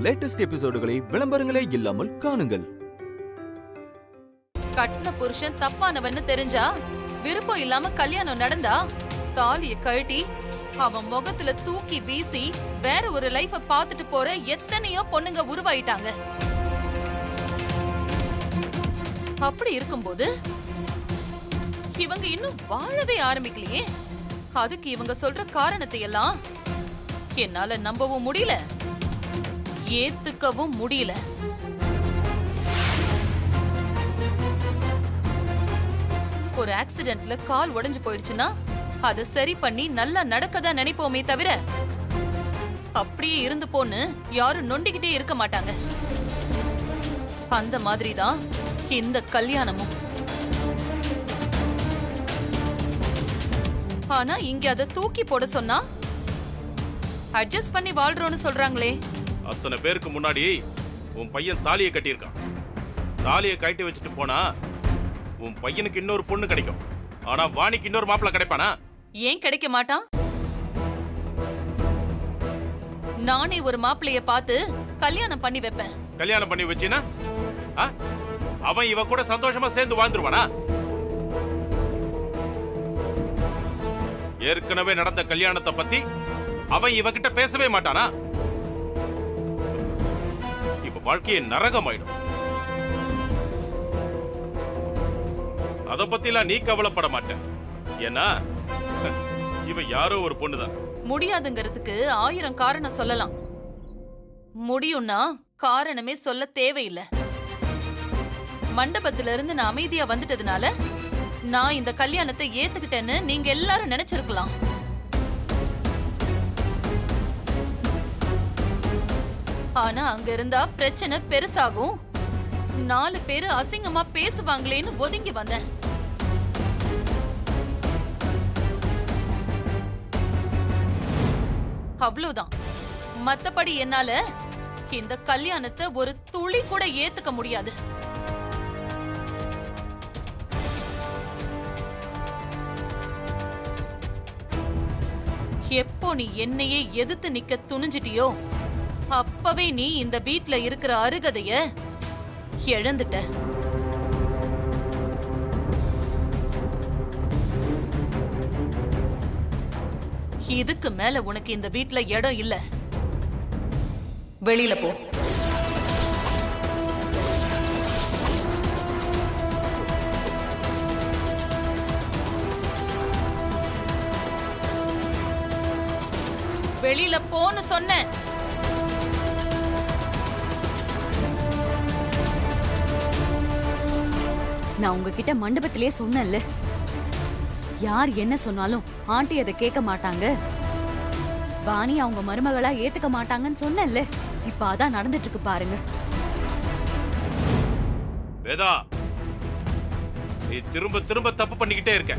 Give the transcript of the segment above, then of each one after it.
Latest எபிசோடுகளை விளம்பரங்களே இல்லாமல் காணுங்கள். கட்டின புருஷன் தப்பானவன்னு தெரிஞ்சா, விருப்பம் இல்லாம கல்யாணம் நடந்தா, தாலிய கழட்டி அவன் முகத்துல தூக்கி வீசி வேற ஒரு லைஃப பாத்துட்டு போற எத்தனையோ பொண்ணுங்க உருவாயிட்டாங்க. அப்படி இருக்கும்போது இவங்க இன்னும் வாழவே ஆரம்பிக்கலையே. அதுக்கு இவங்க சொல்ற காரணத்தை எல்லாம் என்னால நம்பவும் முடியல, ஏத்துக்கவும் முடியல. ஒரு ஆக்சிடென்ட்ல கால் உடைஞ்சு போயிடுச்சுன்னா அதை சரி பண்ணி நல்லா நடக்கதான் நினைப்போமே தவிர, அப்படியே இருந்து போன்னு யாரும் நொண்டிக்கிட்டே இருக்க மாட்டாங்க. அந்த மாதிரிதான் இந்த கல்யாணமும். ஆனா இங்க அதை தூக்கி போட சொன்னா அட்ஜஸ்ட் பண்ணி வாழ்றோம்னு சொல்றாங்களே. அத்தனை பேருக்கு முன்னாடி உன் பையன் தாலியை கட்டியிருக்கான். தாலியை கட்டி வச்சுட்டு போனா உன் பையனுக்கு இன்னொரு பொண்ணு கிடைக்கும். ஆனா வாணிக்கு இன்னொரு மாப்பிள்ள கிடைப்பானா? ஏன் கிடைக்க மாட்டான்? நானே ஒரு மாப்பிள்ளைய பார்த்து கல்யாணம் பண்ணி வைப்பேன். கல்யாணம் பண்ணி வச்சினா அவன் இவ கூட சந்தோஷமா சேர்ந்து வாழ்ந்துருவானா? ஏற்கனவே நடந்த கல்யாணத்தை பத்தி அவன் இவகிட்ட பேசவே மாட்டானா? இப்ப வாழ்க்கையை நரகமாயிடும். அத பத்திலாம் நீ கவலைப்பட மாட்ட. ஏன்னா இவ யாரோ ஒரு பொண்ணுதான். முடியாதுங்கிறதுக்கு 1000 காரணம் சொல்லலாம். முடியும்னா காரணமே சொல்ல தேவையில்லை. மண்டபத்துல இருந்து நான் அமைதியா வந்துட்டதுனால நான் இந்த கல்யாணத்தை ஏத்துக்கிட்டேன்னு நீங்க எல்லாரும் நினைச்சிருக்கலாம். ஆனா அங்க இருந்தா பிரச்சனை பெருசாகும், 4 பேரு அசிங்கமா பேசுவாங்களேன்னு ஒதுங்கி வந்தேன். அவ்வளவுதான். மத்தபடி என்னால இந்த கல்யாணத்தை ஒரு துளி கூட ஏத்துக்க முடியாது. எப்போ நீ என்னையே எதிர்த்து நிக்க துணிஞ்சிட்டியோ அப்பவே நீ இந்த வீட்ல இருக்கிற அருகதைய இழந்துட்ட. இதுக்கு மேல உனக்கு இந்த வீட்ல இடம் இல்ல. வெளியில போ. வெளியில போன்னு சொன்னேன். நான் உங்ககிட்ட மண்டபத்திலே சொன்னேன்ல, யார் என்ன சொன்னாலும் ஆண்டி அதை கேட்க மாட்டாங்க, வாணி அவங்க மருமகளா ஏத்துக்க மாட்டாங்கன்னு சொன்னேன்ல. இப்ப அதான் நடந்துட்டு இருக்கு பாருங்க. வேதா, நீ திரும்ப திரும்ப தப்பு பண்ணிக்கிட்டே இருக்க.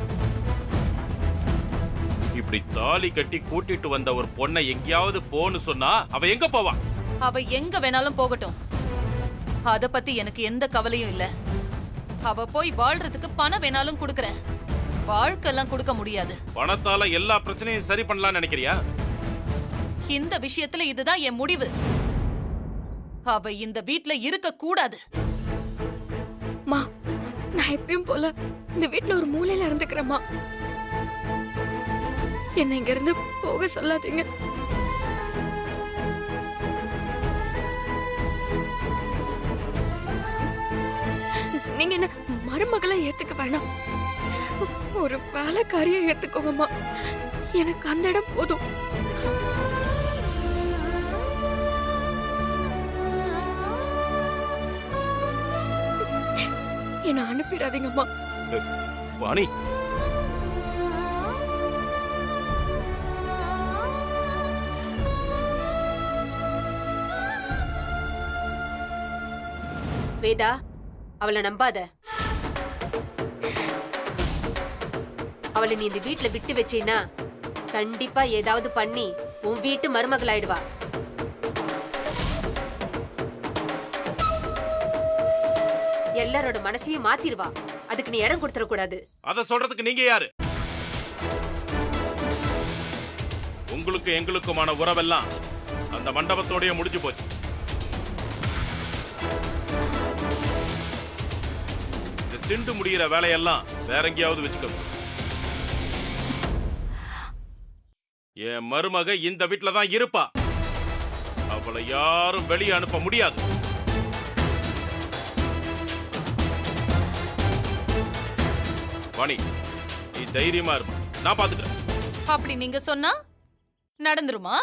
இப்படி தாலி கட்டி கூட்டிட்டு வந்த ஒரு பொண்ணை எங்கேயாவது போன்னு சொன்னா அவ எங்க போவா? அவ எங்க வேணாலும் போகட்டும், அத பத்தி எனக்கு எந்த கவலையும் இல்ல. அவ போய் வாழ்றதுக்கு பணம் வேணாலும் கொடுக்கறேன், வாழ்க்கெல்லாம் கொடுக்க முடியாது. பணத்தால எல்லா பிரச்சனையும் சரி பண்ணலாம்னு நினைக்கிறியா? இந்த விஷயத்துல இதுதான் என் முடிவு. அவ இந்த வீட்ல இருக்க கூடாது. மா, நான் எப்பயும் போல இந்த வீட்ல ஒரு மூலையில இருந்துக்கிறேம்மா. என்ன இங்க இருந்து போக சொல்லாதீங்க. நீங்க என்ன மருமகளை ஏத்துக்க வேணாம், ஒரு வேலைக்காரியை ஏத்துக்கோங்கம்மா. எனக்கு அந்த இடம் போதும். என்ன அனுப்பிடாதீங்கம்மா. வாணி, வேதா, அவளை நம்பாத. அவளை நீ இந்த வீட்டுல விட்டு வச்சேன்னா கண்டிப்பா ஏதாவது பண்ணி உன் வீட்டு மருமகளாயிடுவா. எல்லாரோட மனசையும் மாத்திருவா. அதுக்கு நீ இடம் கொடுத்துட கூடாது. அத சொல்றதுக்கு நீங்க யாரு? உங்களுக்கு எங்களுக்குமான உறவெல்லாம் அந்த மண்டபத்தோடய முடிஞ்சு போச்சு. சிண்டு முடிகிற வேலையெல்லாம் வேற எங்கேயாவது வச்சுக்க. என் மருமக இந்த வீட்டுல தான் இருப்பா. அவளை யாரும் வெளியே அனுப்ப முடியாது. வாணி, நீ தைரியமா இருமா, நான் பாத்துக்கிறேன். அப்படி நீங்க சொன்னா நடந்துருமா?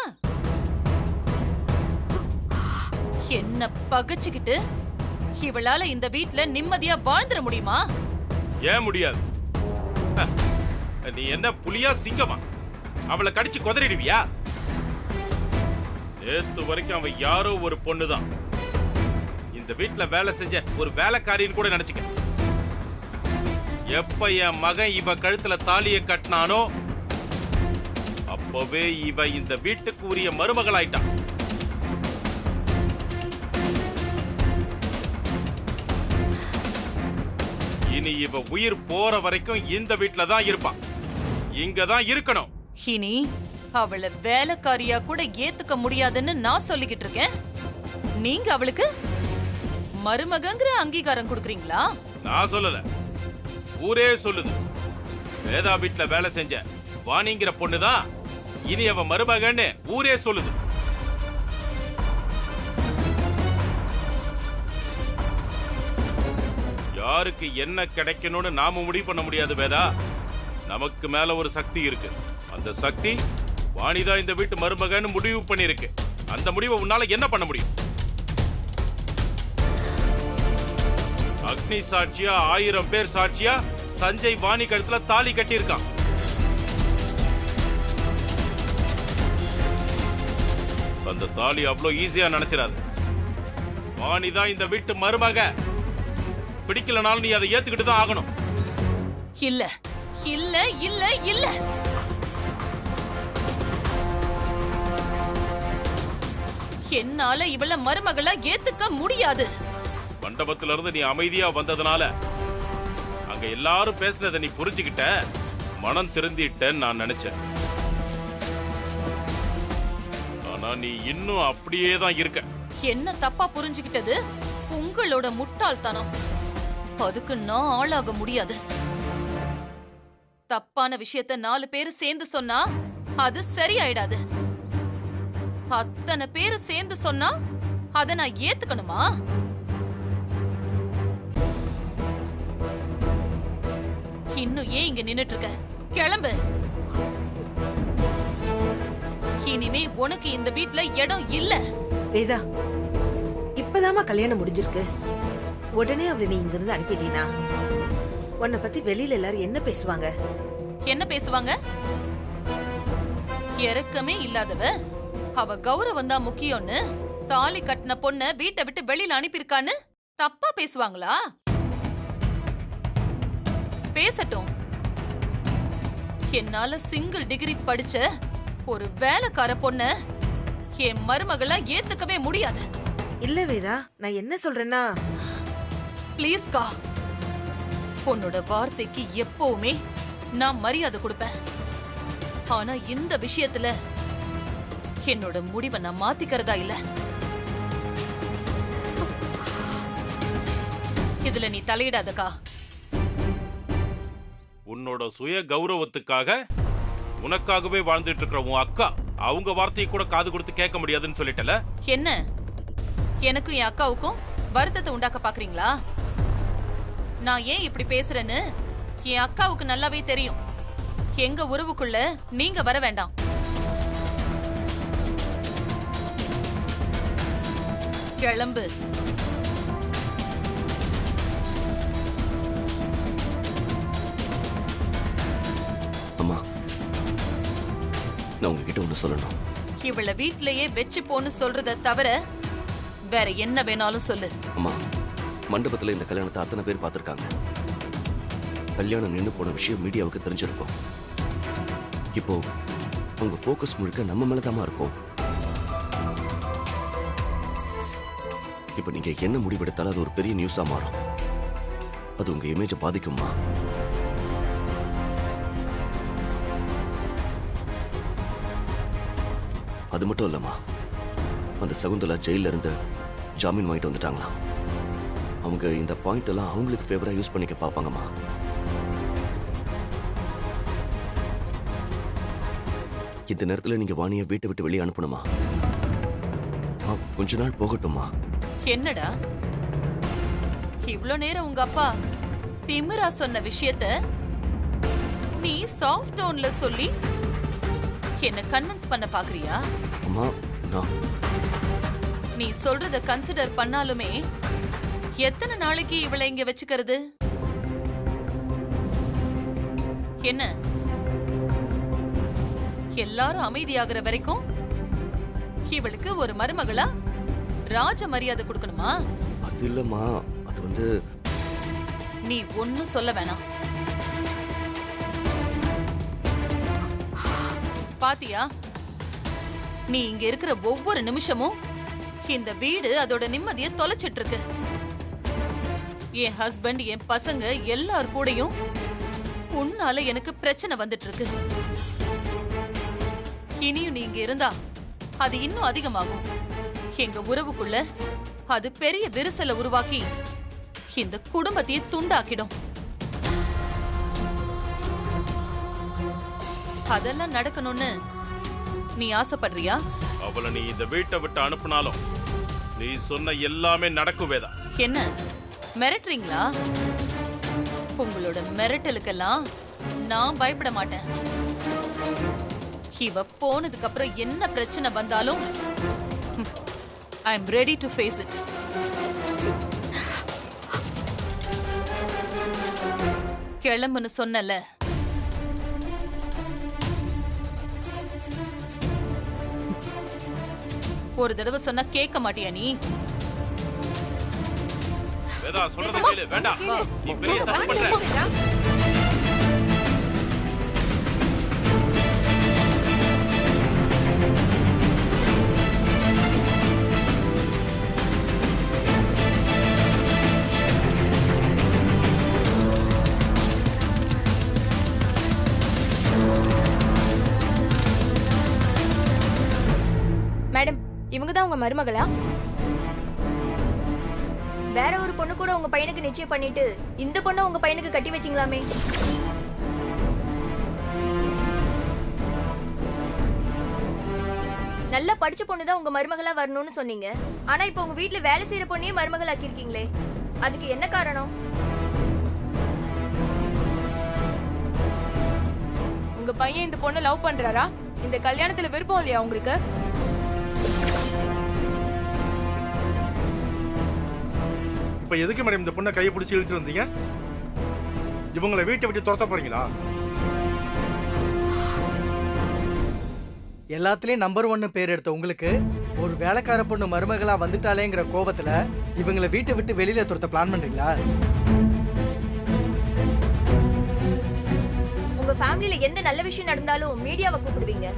என்ன பகைச்சுக்கிட்டு இவளால இந்த வீட்ல நிம்மதியா வாழ்ந்துட முடியுமா? ஏன் முடியாது? நீ என்ன புலியா சிங்கமா? அவளை கடிச்சு கொதறிடுவியா? நேத்து வரைக்கும் அவ யாரோ ஒரு பொண்ணுதான். இந்த வீட்டுல வேலை செஞ்ச ஒரு வேலைக்காரின்னு கூட நினைச்சுக்க. எப்ப என் மகன் இவ கழுத்துல தாலிய கட்டினானோ அப்பவே இவ இந்த வீட்டுக்கு உரிய மருமகளாயிட்டான். இனி இவ உயிர் போற வரைக்கும் இந்த வீட்டுல தான் இருப்பான். இங்கதான் இருக்கணும். இனி அவளை வேலைக்காரியா கூட ஏத்துக்க முடியாதுன்னு நான் சொல்லிக்கிட்டு இருக்கேன். நீங்க அவளுக்கு மருமகங்கிற அங்கீகாரம் கொடுக்கறீங்களா? நான் சொல்லல, ஊரே சொல்லுது. வேதா வீட்டுல வேலை செஞ்ச வாணிங்கிற பொண்ணுதான் இனி அவ மருமகன்னு ஊரே சொல்லுது. யாருக்கு என்ன கிடைக்கணும்னு நாம முடிவு பண்ண முடியாது வேதா. நமக்கு மேல ஒரு சக்தி இருக்கு. அந்த சக்தி வாணிதா இந்த வீட்டு மருமகன்னு முடிவு பண்ணிருக்கு. அந்த முடிவை உன்னால என்ன பண்ண முடியும்? அக்னி சாட்சியா 1000 பேர் சாட்சியா சஞ்சய் வாணி கழுத்துல தாலி கட்டி இருக்கான். அந்த தாலி அவ்வளவு ஈஸியா நினைச்சிடாது. வாணிதான் இந்த வீட்டு மருமக. பிடிக்கலனாலும் நீ அதை ஏத்துக்கிட்டு தான் ஆகணும். இல்ல இல்ல இல்ல இல்ல, என்னால இவள மருமகளா ஏத்துக்க முடியாது. மண்டபத்துல இருந்து நீ அமைதியா வந்ததுனால அங்க எல்லாரும் பேசுனதை நீ புரிஞ்சுக்கிட்ட, மனம் திருந்திட்டேன்னு நான் நினைச்சேன். ஆனா நீ இன்னும் அப்படியே தான் இருக்க. என்ன தப்பா புரிஞ்சுக்கிட்டது உங்களோட முட்டாள்தனம். அதுக்கு நான் ஆளாக முடியாது. தப்பான விஷயத்த 4 பேர் சேர்ந்து சொன்னா அது சரியாயிடாது. அத்தனை பேர் சேர்ந்து சொன்னா அத நான் ஏத்துக்கணுமா? இன்னும் ஏன் இங்க நின்னுட்டு இருக்க? கிளம்பு. இனிமே உனக்கு இந்த வீட்ல இடம் இல்ல. வேதா, இப்பதாமா கல்யாணம் முடிஞ்சிருக்கு. உடனே அவளை நீ இங்க இருந்து அனுப்பிட்டீனா உன்னை பத்தி வெளியில எல்லாரும் என்ன பேசுவாங்க? என்ன பேசுவாங்க? இறக்கமே இல்லாதவ அவ கௌரவம் தான் முக்கியம்னு தாலி கட்டின பொண்ண வீட்டை விட்டு வெளியில அனுப்பியிருக்கான்னு தப்பா பேசுவாங்களா? பேசட்டும். என்னால சிங்கிள் டிகிரி படிச்ச ஒரு வேலைக்கார பொண்ண என் மருமகளா ஏத்துக்கவே முடியாது. இல்ல வேதா, நான் என்ன சொல்றேன்னா, பிளீஸ்கா, உன்னோட வார்த்தைக்கு எப்பவுமே நான் மரியாதை கொடுப்பேன். ஆனா இந்த விஷயத்துல என்னோட முடிவை நான் மாத்திக்கிறதா இல்ல. இதுல நீ தலையிடாதக்கா. உன்னோட சுய கௌரவத்துக்காக உனக்காகவே வாழ்ந்துட்டு இருக்கிற உன் அக்கா அவங்க வார்த்தையை கூட காது கொடுத்து கேட்க முடியாதுன்னு சொல்லிட்டல. என்ன, எனக்கும் என் அக்காவுக்கும் வருத்தத்தை உண்டாக்க பாக்குறீங்களா? நான் ஏன் இப்படி பேசுறேன்னு என் அக்காவுக்கு நல்லாவே தெரியும். எங்க உறவுக்குள்ள நீங்க வர வேண்டாம். கிளம்பு. அம்மா, நான் உங்ககிட்ட ஒண்ணு சொல்லணும். இவள வீட்லயே வெச்சு போன்னு சொல்றத தவிர வேற என்ன வேணாலும் சொல்லு. அம்மா, மண்டபத்துல இந்த கல்யாணத்தை அத்தனை பேர் பார்த்திருக்காங்க. கல்யாணம் நின்று போன விஷயம் மீடியாவுக்கு தெரிஞ்சிருக்கும். இப்போ உங்க ஃபோக்கஸ் முழுக்க நம்ம மேலதாமா இருக்கும். இப்போ நீங்க என்ன முடிவெடுத்தாலும் அது ஒரு பெரிய நியூஸா மாறும். அது உங்க இமேஜை பாதிக்குமா? அது மட்டும் இல்லம்மா, அந்த சகுந்தலா ஜெயில இருந்து ஜாமீன் வாங்கிட்டு வந்துட்டாங்களாம். அவங்க இந்த பாயிண்ட் எல்லாம் அவங்களுக்கு ஃபேவரா யூஸ் பண்ணிக்க பார்ப்பாங்கம்மா. இந்த நேரத்துல நீங்க வாணியை வீட்டை விட்டு வெளியே அனுப்பணுமா? கொஞ்ச நாள் போகட்டுமா? என்னடா இவ்ளோ நேரம் உங்க அப்பா திமிரா சொன்ன விஷயத்த நீ சாஃப்ட் டோன்ல சொல்லி என்ன கன்வின்ஸ் பண்ண பாக்குறியா? அம்மா, நீ சொல்றத கன்சிடர் பண்ணாலுமே எத்தனை நாளைக்கு இவளை இங்க வச்சுக்கிறது? என்ன எல்லாரும் அமைதியாகிற வரைக்கும் இவளுக்கு ஒரு மருமகளா ராஜ மரியாதை கொடுக்கணுமா? அது இல்லம்மா, அது வந்து நீ ஒன்னும் சொல்ல வேணாம். பாத்தியா, நீ இங்க இருக்கிற ஒவ்வொரு நிமிஷமும் இந்த வீடு அதோட நிம்மதியை தொலைச்சிட்டு இருக்கு. என் ஹஸ்பண்ட், என் பசங்க எல்லார் கூடயும் உன்னால எனக்கு பிரச்சனை வந்துட்டு இருக்கு. இனியும் நீ இங்க இருந்தா அது இன்னும் அதிகமாகும். எங்க உறவுக்குள்ள அது பெரிய விரிசலை உருவாக்கி இந்த குடும்பத்தையே துண்டாக்கிடும். அதெல்லாம் நடக்கணும்னு நீ ஆசைப்படுறியா? அவளை நீ இந்த வீட்டை விட்டு அனுப்புனாலும் நீ சொன்ன எல்லாமே நடக்கும் வேதா. என்ன மிரட்டுறீங்களா? உங்களோட மிரட்டலுக்கெல்லாம் நான் பயப்பட மாட்டேன். இவ போனதுக்கு அப்புறம் என்ன பிரச்சனை வந்தாலும் I am ready to face it. கிளம்புன்னு சொன்னல. ஒரு தடவை சொன்னா கேட்க மாட்டியா நீ? வேதா, சொல்றத கேளு. வேண்டாம், நீ பெரிய தப்பு பண்ற. மேடம், இவங்க தான் உங்க மருமகளா? வேற ஒரு பொண்ணு கூட உங்க பையனுக்கு நிச்சயம் பண்ணிட்டு இந்த பொண்ணை உங்க பையனுக்கு கட்டி வச்சிங்களாமே. நல்லா படிச்ச பொண்ணு தான் உங்க மருமகளா வரணும்னு சொன்னீங்க. ஆனா இப்போ உங்க வீட்ல வேலை செய்யற பொண்ணையே மருமகள் ஆக்கியிருக்கீங்களே, அதுக்கு என்ன காரணம்? உங்க பையன் இந்த பொண்ணை லவ் பண்றாரா? இந்த கல்யாணத்துல விருப்பம் இல்லையா உங்களுக்கு? இப்ப எதுக்கு மேடம் இந்த பொண்ணை கையை பிடிச்சி இழுத்து வந்தீங்க? இவங்களை வீட்டை விட்டு துரத்த போறீங்களா? எல்லாத்துலயும் நம்பர் 1 பேர் எடுத்த உங்களுக்கு ஒரு வேலைக்கார பொண்ணு மருமகளா வந்துட்டாலேங்கிற கோபத்துல இவங்களை வீட்டை விட்டு வெளியில துரத்த பிளான் பண்றீங்களா? உங்க ஃபேமிலில எந்த நல்ல விஷயம் நடந்தாலும் மீடியாவை கூப்பிடுவீங்க.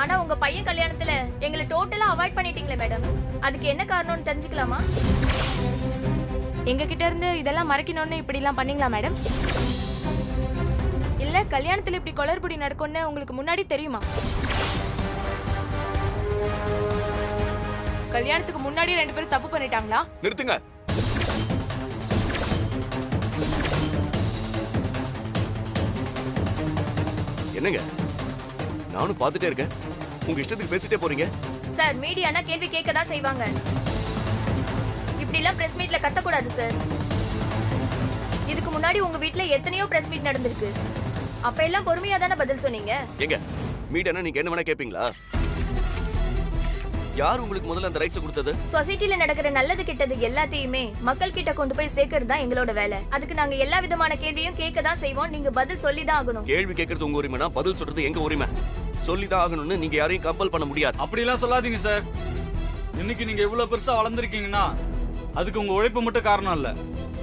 ஆனா உங்க பையன் கல்யாணத்துல எங்களை டோட்டலா அவாய்ட் பண்ணிட்டீங்களே மேடம், அதுக்கு என்ன காரணம்னு தெரிஞ்சுக்கலாமா? எங்க கிட்ட இருந்து இதெல்லாம் மறைக்கணும்னு இப்படி எல்லாம் பண்ணீங்களா மேடம்? இல்ல கல்யாணத்துல இப்படி கொளறுபடி நடக்கும்னு உங்களுக்கு முன்னாடி தெரியுமா? கல்யாணத்துக்கு முன்னாடி 2 பேரும் தப்பு பண்ணிட்டாங்களா? நிறுத்துங்க. என்னங்க, நானும் பார்த்துட்டே இருக்கேன், உங்க இஷ்டத்துக்கு பேசிட்டே போறீங்க. சார், மீடியானா கேள்வி கேட்க தான் செய்வாங்க. இப்படி எல்லாம் பிரஸ் மீட்ல கத்தக்கூடாது சார். இதுக்கு முன்னாடி உங்க வீட்ல எத்தனையோ பிரஸ் மீட் நடந்திருக்கு. அப்ப எல்லாம் பொறுமையா தானே பதில் சொன்னீங்க. எங்க மீடியானா நீங்க என்ன வேணா கேப்பீங்களா? யார் உங்களுக்கு முதல்ல அந்த ரைட்ஸ் கொடுத்தது? சொசைட்டில நடக்கிற நல்லது கெட்டது எல்லாத்தையுமே மக்கள் கிட்ட கொண்டு போய் சேர்க்கிறது தான் எங்களோட வேலை. அதுக்கு நாங்க எல்லா விதமான கேள்வியும் கேட்க தான் செய்வோம். நீங்க பதில் சொல்லி தான் ஆகணும். கேள்வி கேட்கறது உங்க உரிமைனா பதில் சொல்றது எங்க உரிமை. சொல்லி தான் ஆகணும்னு நீங்க யாரையும் கம்பல் பண்ண முடியாது. அப்படி எல்லாம் சொல்லாதீங்க சார். இன்னைக்கு நீங்க இவ்வளவு பெருசா வளர்ந்துருக்கீங்கன்னா அதுக்கு உங்க உழைப்பு மட்டும் காரணம் இல்ல,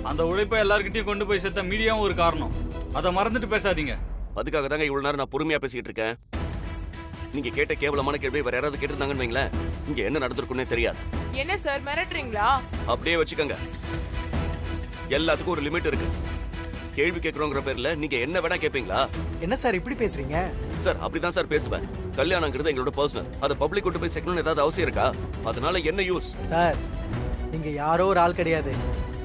அந்த உழைப்பை எல்லார்கிட்டயும் கொண்டு போய் சேர்த்த மீடியாவும் ஒரு காரணம். அதை மறந்துட்டு பேசாதீங்க. அதுக்காக தாங்க இவ்வளவு நேரம் நான் பொறுமையா பேசிட்டு இருக்கேன். நீங்க கேட்ட கேவலமான கேள்வி வேற யாராவது கேட்டிருந்தாங்கன்னு வைங்களேன், இங்க என்ன நடந்திருக்குன்னே தெரியாது. என்ன சார் மிரட்டுறீங்களா? அப்படியே வச்சுக்கோங்க. எல்லாத்துக்கும் ஒரு லிமிட் இருக்கு. கேள்வி கேட்கறோங்கிற பேர்ல நீங்க என்ன வேணா கேட்பீங்களா? என்ன சார் இப்படி பேசுறீங்க? சார், அப்படிதான் சார் பேசுவேன். கல்யாணங்கிறது எங்களோட பர்சனல். அதை பப்ளிக் கொண்டு போய் சேர்க்கணும்னு ஏதாவது அவசியம் இருக்கா? அதனால என்ன யூஸ்? சார், நீங்க யாரோ ஒரு ஆள் கிடையாது.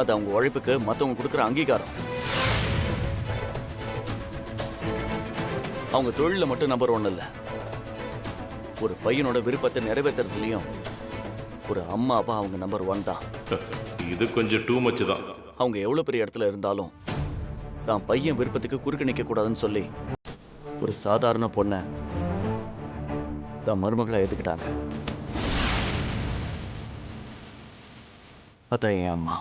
அது அவங்க உழைப்புக்கு மத்தவங்க கொடுக்குற அங்கீகாரம். அவங்க தொழில மட்டும் நம்பர் 1 இல்ல, ஒரு பையனோட விருப்பத்தை நிறைவேற்றுறதுலயும் ஒரு அம்மாவா அவங்க நம்பர் 1 தான். இது கொஞ்சம் டூ மச் தான். அவங்க எவ்வளவு பெரிய இடத்துல இருந்தாலும் தான் பையன் விருப்பத்துக்கு குறுக்க நிக்க கூடாதுன்னு சொல்லி ஒரு சாதாரண பொண்ணை தான் மருமகளா ஏத்துக்கிட்டாங்க. அதான் என் அம்மா.